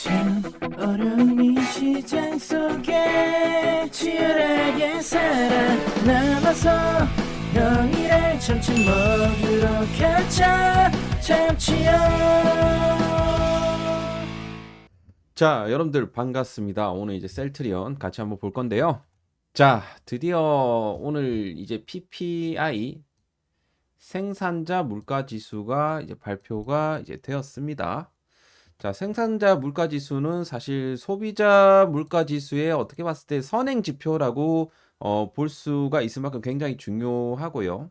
참 어려운 이 시장 속에 치열하게 살아남아서 너희를 참치 먹으러 가자 참치요. 자, 여러분들 반갑습니다. 오늘 이제 셀트리온 같이 한번 볼 건데요. 자, 드디어 오늘 이제 PPI 생산자 물가 지수가 이제 발표가 이제 되었습니다. 자, 생산자 물가 지수는 사실 소비자 물가 지수에 어떻게 봤을 때 선행 지표라고 볼 수가 있을 만큼 굉장히 중요하고요.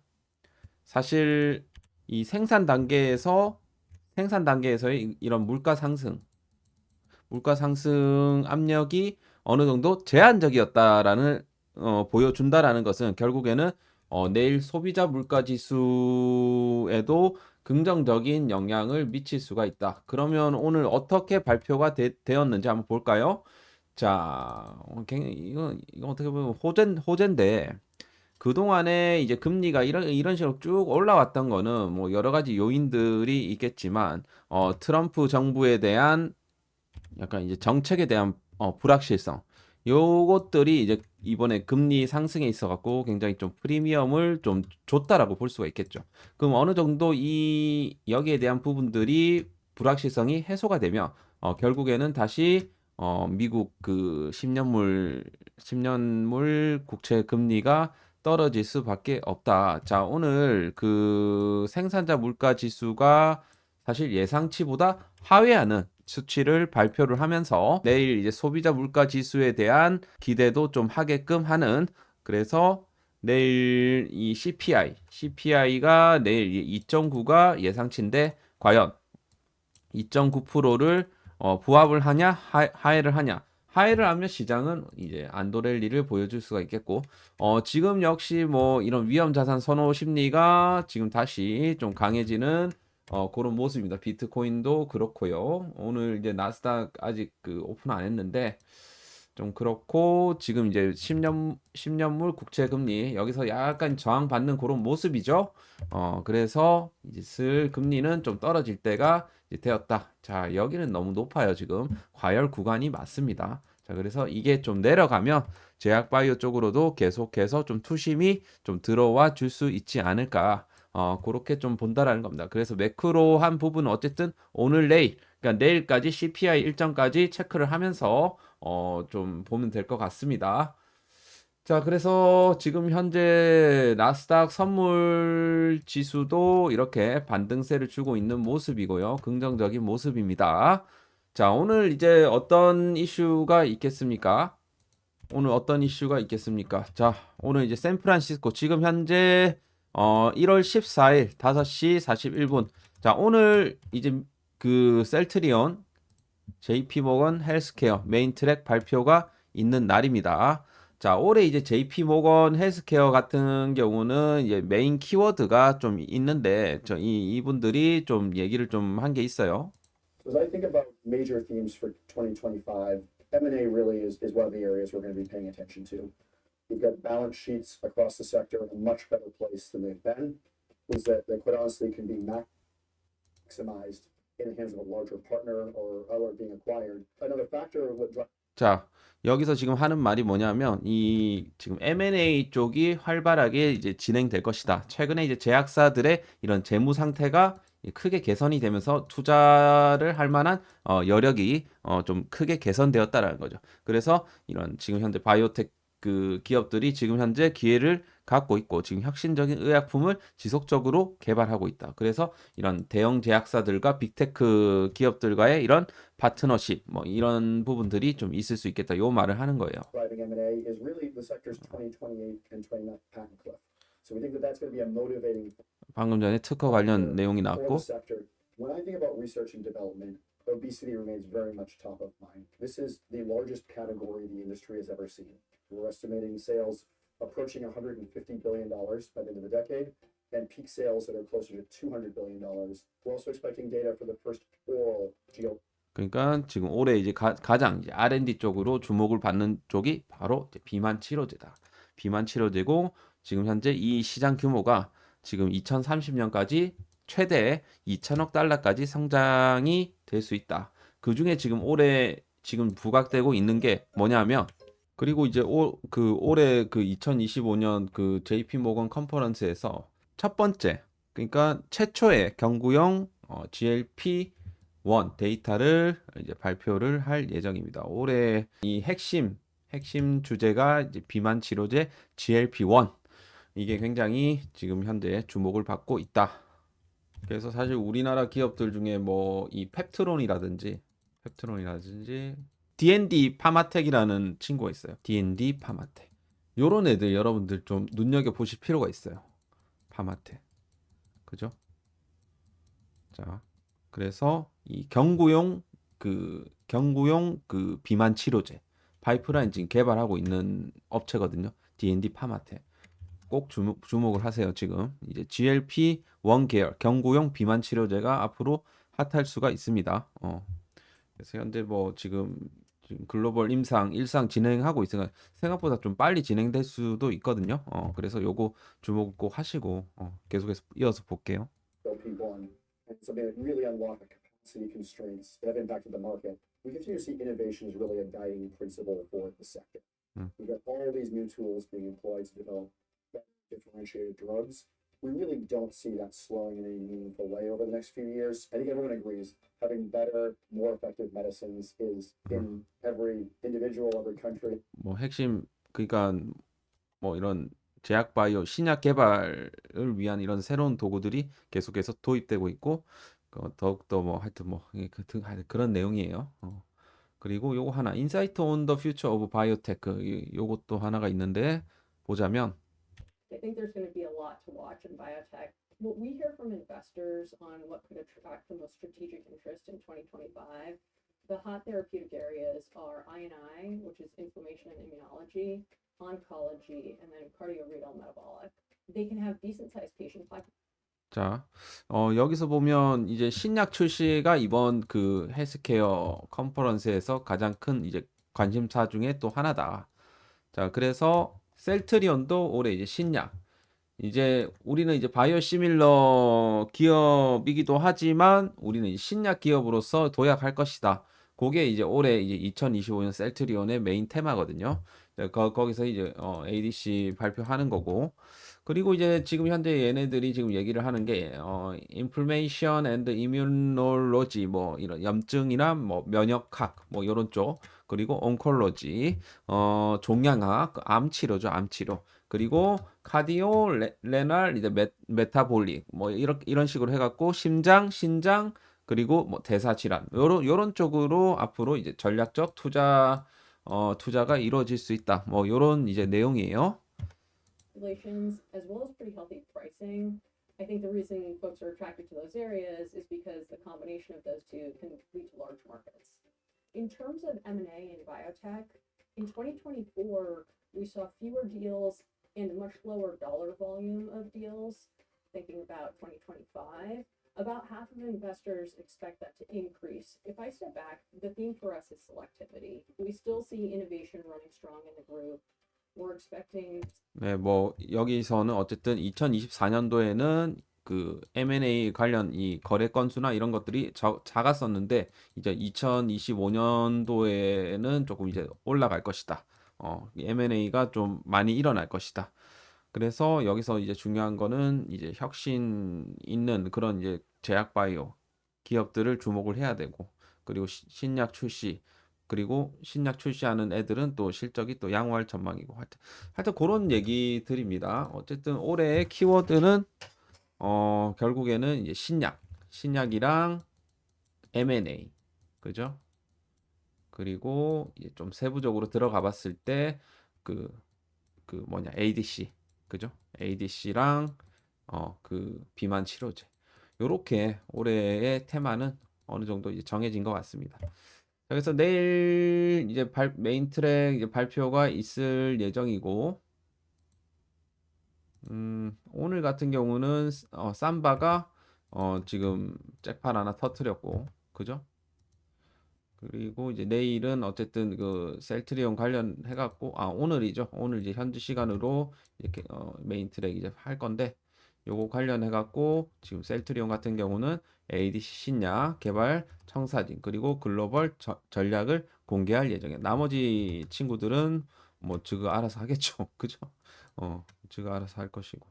사실 이 생산 단계에서의 이런 물가 상승 압력이 어느 정도 제한적이었다라는 보여준다라는 것은 결국에는 내일 소비자 물가 지수에도 긍정적인 영향을 미칠 수가 있다. 그러면 오늘 어떻게 발표가 되었는지 한번 볼까요? 자, 이거 어떻게 보면 호재인데 그동안에 이제 금리가 이런 식으로 쭉 올라왔던 거는 뭐 여러 가지 요인들이 있겠지만 트럼프 정부에 대한 약간 이제 정책에 대한 불확실성 요것들이 이제 이번에 금리 상승에 있어 갖고 굉장히 좀 프리미엄을 좀 줬다라고 볼 수가 있겠죠. 그럼 어느 정도 이 여기에 대한 부분들이 불확실성이 해소가 되면 결국에는 다시 미국 그 10년물 국채 금리가 떨어질 수밖에 없다. 자, 오늘 그 생산자 물가 지수가 사실 예상치보다 하회하는 수치를 발표를 하면서 내일 이제 소비자 물가 지수에 대한 기대도 좀 하게끔 하는, 그래서 내일 이 CPI가 내일 2.9가 예상치인데 과연 2.9%를 부합을 하냐 하회를 하냐. 하회를 하면 시장은 이제 안도랠리를 보여줄 수가 있겠고, 지금 역시 뭐 이런 위험 자산 선호 심리가 지금 다시 좀 강해지는 그런 모습입니다. 비트코인도 그렇고요. 오늘 이제 나스닥 아직 그 오픈 안 했는데 좀 그렇고, 지금 이제 10년물 국채 금리 여기서 약간 저항받는 그런 모습이죠. 그래서 이제 슬 금리는 좀 떨어질 때가 이제 되었다. 자, 여기는 너무 높아요. 지금 과열 구간이 맞습니다. 자, 그래서 이게 좀 내려가면 제약바이오 쪽으로도 계속해서 좀 투심이 좀 들어와 줄 수 있지 않을까. 그렇게 좀 본다라는 겁니다. 그래서 매크로한 부분은 어쨌든 오늘 내일, 그러니까 내일까지 CPI 일정까지 체크를 하면서 좀 보면 될 것 같습니다. 자, 그래서 지금 현재 나스닥 선물 지수도 이렇게 반등세를 주고 있는 모습이고요. 긍정적인 모습입니다. 자, 오늘 이제 어떤 이슈가 있겠습니까? 자, 오늘 이제 샌프란시스코 지금 현재 1월 14일 5시 41분. 자, 오늘 이제 그 셀트리온 JP모건 헬스케어 메인 트랙 발표가 있는 날입니다. 자, 올해 이제 JP모건 헬스케어 같은 경우는 이제 메인 키워드가 좀 있는데 이분들이 좀 얘기를 좀 한 게 있어요. As I think about major themes for 2025, M&A really is one of the areas we're going to be paying attention to. We've got balance sheets across the sector in a much better place than they've been. Is that they quite honestly can be maximized in the hands of a larger partner or being acquired. Another factor of what 자, 여기서 지금 하는 말이 뭐냐면 이 지금 M&A 쪽이 활발하게 이제 진행될 것이다. 최근에 이제 제약사들의 이런 재무 상태가 크게 개선이 되면서 투자를 할 만한 여력이 좀 크게 개선되었다라는 거죠. 그래서 이런 지금 현재 바이오텍 그 기업들이 지금 현재 기회를 갖고 있고 지금 혁신적인 의약품을 지속적으로 개발하고 있다. 그래서 이런 대형 제약사들과 빅테크 기업들과의 이런 파트너십 뭐 이런 부분들이 좀 있을 수 있겠다. 요 말을 하는 거예요. driving M&A is really the sector's 2028 and 29 patent cliff. So we think that that's going to be a motivating 방금 전에 특허 관련 내용이 for 나왔고, the sector. When I think about research and development, obesity remains very much top of mind. This is the largest category the industry has ever seen. We're estimating sales approaching $150 billion by the end of the decade, and peak sales that are closer to $200 billion. We're also expecting data for the first oral GLP. 그러니까 지금 올해 이제 가장 이제 R&D 쪽으로 주목을 받는 쪽이 바로 이제 비만 치료제다. 비만 치료제고 지금 현재 이 시장 규모가 지금 2030년까지 최대 2천억 달러까지 성장이 될 수 있다. 그 중에 지금 올해 지금 부각되고 있는 게 뭐냐면 그리고 이제 올해 그 2025년 그 JP 모건 컨퍼런스에서 첫 번째 그러니까 최초의 경구용 GLP-1 데이터를 이제 발표를 할 예정입니다. 올해 이 핵심 주제가 이제 비만 치료제 GLP-1 이게 굉장히 지금 현재 주목을 받고 있다. 그래서 사실 우리나라 기업들 중에 뭐 이 펩트론이라든지 D&D 파마텍이라는 친구가 있어요. D&D 파마텍. 요런 애들 여러분들 좀 눈여겨 보실 필요가 있어요. 파마텍. 그죠? 자, 그래서 이 경구용 그 비만 치료제 파이프라인 지금 개발하고 있는 업체거든요. D&D 파마텍. 꼭 주목을 하세요. 지금 이제 GLP-1 계열 경구용 비만 치료제가 앞으로 핫할 수가 있습니다. 그래서 현재 뭐 지금 글로벌 일상 진행하고 있으니까 생각보다 좀 빨리 진행될 수도 있거든요. 그래서 요거 주목 꼭 하시고 계속해서 이어서 볼게요. GLP-1 and something that really unlock the capacity constraints that have impacted the market. We continue to see innovation as really a guiding principle for the sector. We've got all these new tools being employed to develop better differentiated drugs. We really don't see that slowing in any meaningful way over the next few years. I think everyone agrees having better, more effective medicines is in every individual, every country. 뭐 핵심 그러니까 뭐 이런 제약 바이오 신약 개발을 위한 이런 새로운 도구들이 계속해서 도입되고 있고 더욱더 뭐 하여튼 뭐 그런 내용이에요. 그리고 요거 하나 인사이트 온 더 퓨처 오브 바이오테크 요것도 하나가 있는데 보자면 I think there's going to be a lot to watch in biotech. What we hear from investors on what could attract the most strategic interest in 2025, the hot therapeutic areas are I&I, which is inflammation and immunology, oncology, and then cardiorenal metabolic. They can have decent sized patient populations. 자, 여기서 보면 이제 신약 출시가 이번 그 헬스케어 컨퍼런스에서 가장 큰 이제 관심사 중에 또 하나다. 자, 그래서 셀트리온도 올해 이제 신약. 이제 우리는 이제 바이오 시밀러 기업이기도 하지만 우리는 이제 신약 기업으로서 도약할 것이다. 그게 이제 올해 이제 2025년 셀트리온의 메인 테마거든요. 거기서 이제 ADC 발표하는 거고. 그리고 이제 지금 현재 얘네들이 지금 얘기를 하는 게 Inflammation and Immunology 뭐 이런 염증이나 뭐 면역학 뭐 이런 쪽 그리고 온콜로지 종양학 암 치료죠 암 치료 그리고 카디오 레날 이제 메타볼릭 뭐 이런 식으로 해갖고 심장 신장 그리고 뭐 대사 질환 요런 쪽으로 앞으로 이제 전략적 투자가 이루어질 수 있다 뭐 요런 이제 내용이에요. As well as pretty healthy pricing. I think the reason folks are attracted to those areas is because the combination of those two can lead to large markets. In terms of M&A in biotech, in 2024, we saw fewer deals and a much lower dollar volume of deals. Thinking about 2025, about half of investors expect that to increase. If I step back, the theme for us is selectivity. We still see innovation running strong in the group. We're expecting. 네, 뭐 여기서는 어쨌든 2024년도에는 그 M&A 관련 이 거래 건수나 이런 것들이 작았었는데 이제 2025년도에는 조금 이제 올라갈 것이다. M&A가 좀 많이 일어날 것이다. 그래서 여기서 이제 중요한 거는 이제 혁신 있는 그런 이제 제약 바이오 기업들을 주목을 해야 되고 그리고 신약 출시 그리고 신약 출시하는 애들은 또 실적이 또 양호할 전망이고 하여튼 그런 얘기들입니다. 어쨌든 올해의 키워드는 결국에는 이제 신약이랑 M&A 그죠? 그리고 이제 좀 세부적으로 들어가 봤을 때 그 뭐냐 ADC 그죠? ADC랑 그 비만 치료제 요렇게 올해의 테마는 어느 정도 이제 정해진 것 같습니다. 그래서 내일 이제 메인 트랙 이제 발표가 있을 예정이고, 오늘 같은 경우는 삼바가 지금 잭팟 하나 터트렸고, 그죠? 그리고 이제 내일은 어쨌든 그 셀트리온 관련해갖고, 오늘이죠. 오늘 이제 현지 시간으로 이렇게 메인 트랙 이제 할 건데, 요거 관련해 갖고 지금 셀트리온 같은 경우는 ADC 신약 개발 청사진 그리고 글로벌 전략을 공개할 예정이에요. 나머지 친구들은 뭐 지가 알아서 하겠죠. 그죠? 지가 알아서 할 것이고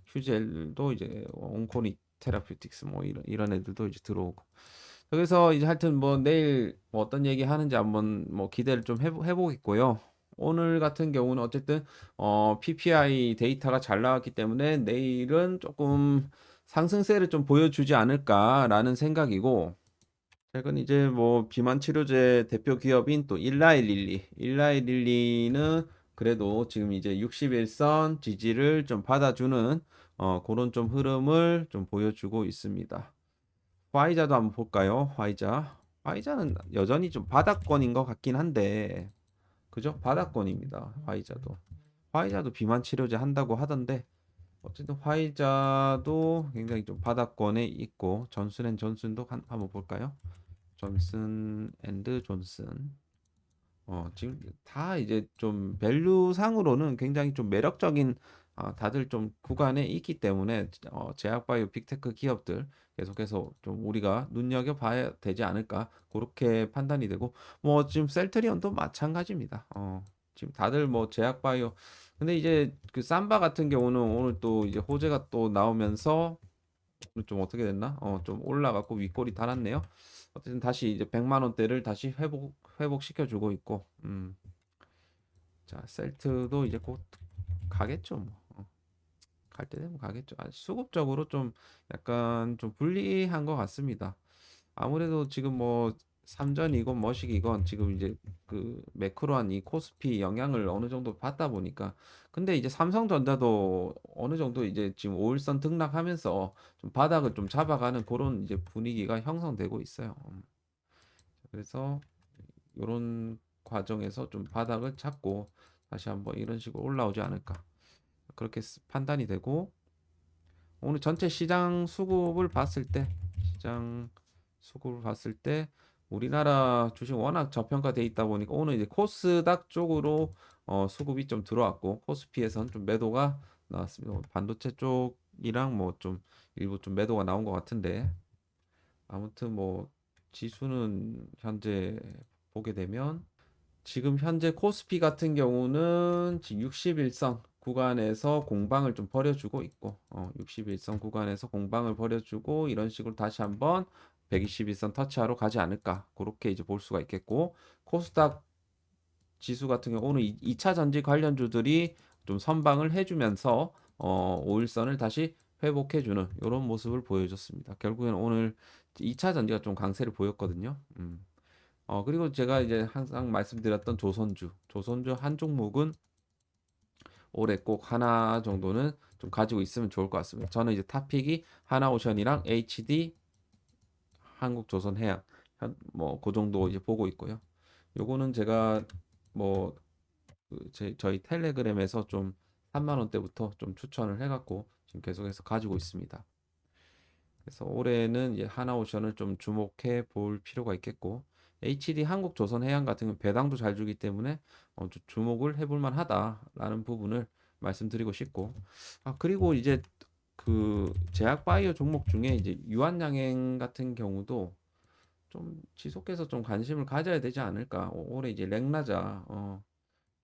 휴젤도 이제 온코니 테라퓨틱스 뭐 이런 애들도 이제 들어오고. 그래서 이제 하여튼 뭐 내일 뭐 어떤 얘기 하는지 한번 뭐 기대를 좀 해보겠고요. 오늘 같은 경우는 어쨌든 PPI 데이터가 잘 나왔기 때문에 내일은 조금 상승세를 좀 보여주지 않을까라는 생각이고, 최근 이제 뭐 비만 치료제 대표 기업인 또 일라이릴리는 그래도 지금 이제 61선 지지를 좀 받아주는 그런 좀 흐름을 좀 보여주고 있습니다. 화이자도 한번 볼까요? 화이자는 여전히 좀 바닥권인 것 같긴 한데, 그죠? 바닥권입니다. 화이자도 비만 치료제 한다고 하던데, 어쨌든 화이자도 굉장히 좀 바닥권에 있고, 존슨앤존슨도 한번 볼까요? 존슨. 지금 다 이제 좀 밸류 상으로는 굉장히 좀 매력적인 다들 좀 구간에 있기 때문에 제약바이오 빅테크 기업들 계속해서 좀 우리가 눈여겨봐야 되지 않을까 그렇게 판단이 되고, 뭐 지금 셀트리온도 마찬가지입니다. 지금 다들 뭐 제약바이오, 근데 이제 그 삼바 같은 경우는 오늘 또 이제 호재가 또 나오면서 좀 어떻게 됐나? 좀 올라갔고 윗골이 달았네요. 어쨌든 다시 이제 100만 원대를 다시 회복시켜 주고 있고, 자, 셀트도 이제 곧 가겠죠, 뭐. 갈 때 되면 가겠죠. 수급적으로 좀 약간 좀 불리한 것 같습니다. 아무래도 지금 뭐 삼전이건 뭐식이건 지금 이제 그 매크로한 이 코스피 영향을 어느 정도 받다 보니까, 근데 이제 삼성전자도 어느 정도 이제 지금 5일선 등락하면서 좀 바닥을 좀 잡아가는 그런 이제 분위기가 형성되고 있어요. 그래서 이런 과정에서 좀 바닥을 잡고 다시 한번 이런 식으로 올라오지 않을까 그렇게 판단이 되고, 오늘 전체 시장 수급을 봤을 때 우리나라 주식 워낙 저평가돼 있다 보니까 오늘 이제 코스닥 쪽으로 수급이 좀 들어왔고, 코스피에선 좀 매도가 나왔습니다. 반도체 쪽이랑 뭐 좀 일부 좀 매도가 나온 것 같은데, 아무튼 뭐 지수는 현재 보게 되면 지금 현재 코스피 같은 경우는 지금 61선 구간에서 공방을 좀 벌여주고 있고, 61선 구간에서 공방을 벌여주고 이런 식으로 다시 한번 121선 터치하러 가지 않을까 그렇게 이제 볼 수가 있겠고, 코스닥 지수 같은 경우 오늘 2차 전지 관련주들이 좀 선방을 해주면서 5일선을 다시 회복해주는 이런 모습을 보여줬습니다. 결국에는 오늘 2차 전지가 좀 강세를 보였거든요. 그리고 제가 이제 항상 말씀드렸던 조선주 한 종목은 올해 꼭 하나 정도는 좀 가지고 있으면 좋을 것 같습니다. 저는 이제 탑픽이 하나오션이랑 HD 한국조선해양 뭐그 정도 이제 보고 있고요. 요거는 제가 뭐 저희 텔레그램에서 좀 3만 원대부터 좀 추천을 해갖고 지금 계속해서 가지고 있습니다. 그래서 올해는 이제 하나오션을 좀 주목해 볼 필요가 있겠고, HD 한국조선해양 같은 경우 배당도 잘 주기 때문에 좀 주목을 해볼 만하다라는 부분을 말씀드리고 싶고, 그리고 이제 그 제약바이오 종목 중에 이제 유한양행 같은 경우도 좀 지속해서 좀 관심을 가져야 되지 않을까. 올해 이제 렉나자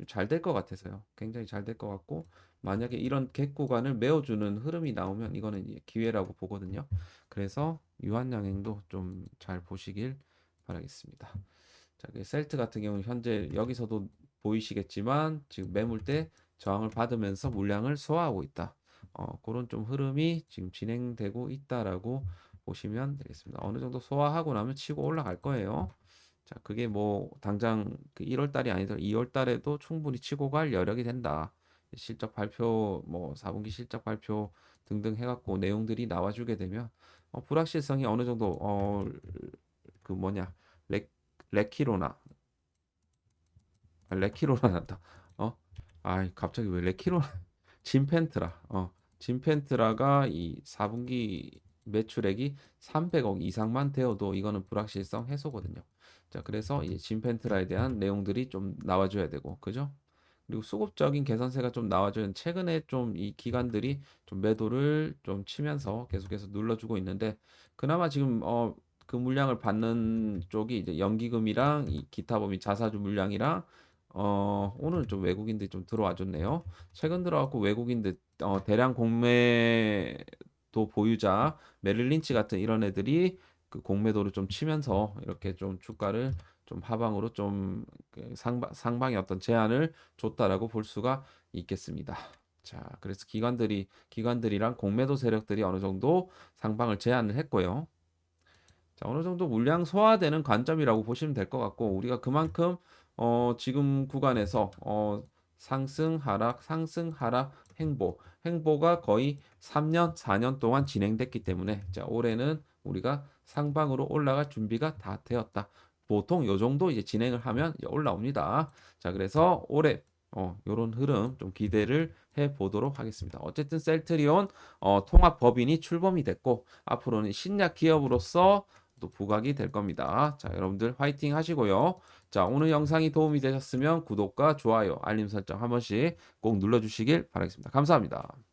잘 될 것 같아서요. 굉장히 잘 될 것 같고, 만약에 이런 갭 구간을 메워주는 흐름이 나오면 이거는 이제 기회라고 보거든요. 그래서 유한양행도 좀 잘 보시길 바라겠습니다. 자, 셀트 같은 경우는 현재 여기서도 보이시겠지만 지금 매물대 저항을 받으면서 물량을 소화하고 있다. 그런 좀 흐름이 지금 진행되고 있다라고 보시면 되겠습니다. 어느 정도 소화하고 나면 치고 올라갈 거예요. 자, 그게 뭐 당장 그 1월 달이 아니더라도 2월 달에도 충분히 치고 갈 여력이 된다. 실적 발표, 뭐 4분기 실적 발표 등등 해갖고 내용들이 나와주게 되면 불확실성이 어느 정도 그 뭐냐 레키로나 레키로나 난다. 갑자기 왜 레키로나 진펜트라가 이 4분기 매출액이 300억 이상만 되어도 이거는 불확실성 해소거든요. 자, 그래서 이 진펜트라에 대한 내용들이 좀 나와줘야 되고, 그죠? 그리고 수급적인 개선세가 좀 나와줘요. 최근에 좀 이 기관들이 좀 매도를 좀 치면서 계속해서 눌러주고 있는데 그나마 지금 그 물량을 받는 쪽이 이제 연기금이랑 이 기타 범위 자사주 물량이랑 오늘 좀 외국인들이 좀 들어와 줬네요. 최근 들어갖고 외국인들 대량 공매도 보유자 메릴 린치 같은 이런 애들이 그 공매도를 좀 치면서 이렇게 좀 주가를 좀 하방으로 좀그 상방의 어떤 제한을 줬다라고 볼 수가 있겠습니다. 자, 그래서 기관들이랑 공매도 세력들이 어느 정도 상방을 제한을 했고요. 자, 어느 정도 물량 소화되는 관점이라고 보시면 될 것 같고 우리가 그만큼 지금 구간에서 상승 하락 상승 하락 행보가 거의 3년 4년 동안 진행됐기 때문에 자, 올해는 우리가 상방으로 올라갈 준비가 다 되었다. 보통 요 정도 이제 진행을 하면 이제 올라옵니다. 자, 그래서 올해 요런 흐름 좀 기대를 해 보도록 하겠습니다. 어쨌든 셀트리온 통합 법인이 출범이 됐고 앞으로는 신약 기업으로서 또 부각이 될 겁니다. 자, 여러분들 화이팅 하시고요. 자, 오늘 영상이 도움이 되셨으면 구독과 좋아요, 알림 설정 한 번씩 꼭 눌러주시길 바라겠습니다. 감사합니다.